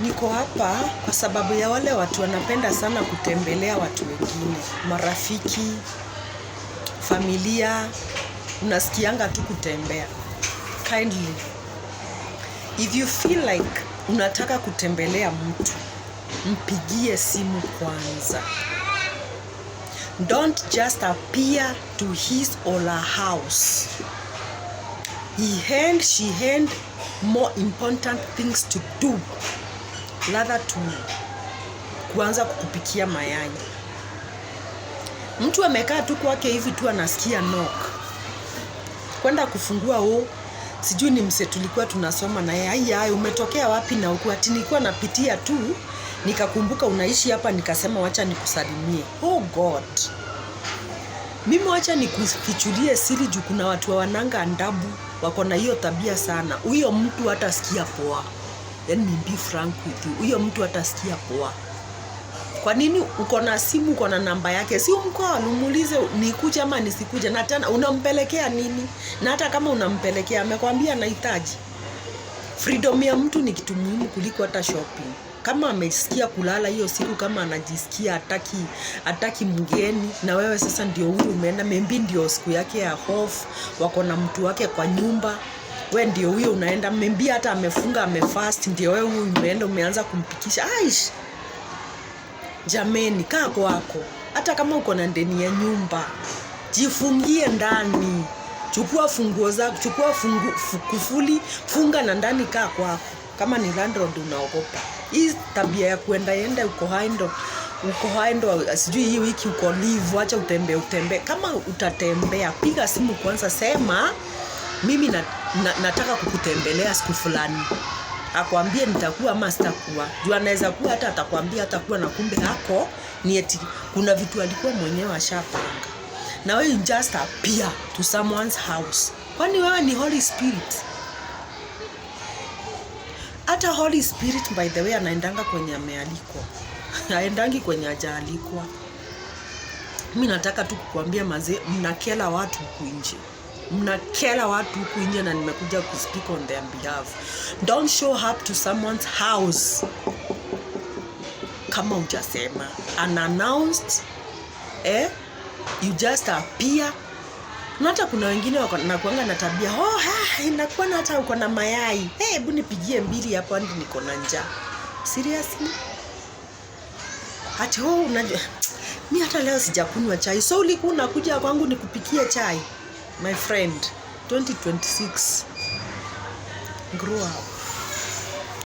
Niko hapa kwa sababu ya wale watu wanapenda sana kutembelea watu wengine, marafiki, familia, unasikianga tu kutembea. Kindly, if you feel like unataka kutembelea mtu, mpigie simu kwanza. Don't just appear to his or her house. She had more important things to do rather to kuanza kukupikia mayai. Mtu amekaa tu kwake hivi tu anasikia knock, kwenda kufungua sijui ni mse tulikuwa tunasoma na yeye, hai umetokea wapi na huku, ati nilikuwa napitia tu nikakumbuka unaishi hapa nikasema wacha nikusalimie. Oh God, mimi wacha nikufichulie siri juu kuna watu wananga andabu wako na hiyo tabia sana. Huyo mtu hatasikia poa. Yaani be frank with you, huyo mtu hatasikia poa. Kwa nini uko na simu, uko na namba yake? Si umcall umuulize nikuje ama nisikuje, na tena unampelekea nini? Na hata kama unampelekea amekwambia anahitaji. Freedom ya mtu ni kitu muhimu kuliko hata shopping. Kama amesikia kulala hiyo siku, kama anajisikia hataki mgeni, na wewe sasa ndio huyu umeenda, maybe ndio siku yake ya off, wako na mtu wake kwa nyumba, wewe ndio huyo unaenda, maybe hata amefunga amefast, ndio wewe huyu umeenda umeanza kumpikisha. Aish, jameni, kaa kwako. Hata kama uko na ndeni ya nyumba, jifungie ndani. Chukua funguo zako, chukua kufuli, funga na ndani, kaa kwako. Kama ni landlord unaogopa. Hii tabia ya kuenda uko haindo sijui hii wiki uko live, acha utembee. Kama utatembea, piga simu kwanza, sema mimi nataka kukutembelea siku fulani. Akwambie nitakuwa ama sitakuwa. Juu anaweza kuwa hata atakwambia atakuwa na kumbe hako ni eti kuna vitu alikuwa mwenyewe ashapanga. Na wewe just appear to someone's house. Kwani wewe ni Holy Spirit? Hata Holy Spirit by the way anaendanga kwenye amealikwa. Haendangi kwenye hajaalikwa. Mimi nataka tu kukuambia mazee, mnakela watu huku nje. Mnakela watu huku nje na nimekuja ku speak on their behalf. Don't show up to someone's house kama hujasema. Unannounced, you just appear. Na hata kuna wengine wanakuanga na tabia, inakuwa na hata uko na mayai. Hebu nipigie 2 hapo hadi niko na njaa. Seriously? Ati unajua mimi hata leo sijakunywa chai. So ulikuwa unakuja kwangu nikupikie chai? My friend, 2026. Grow up.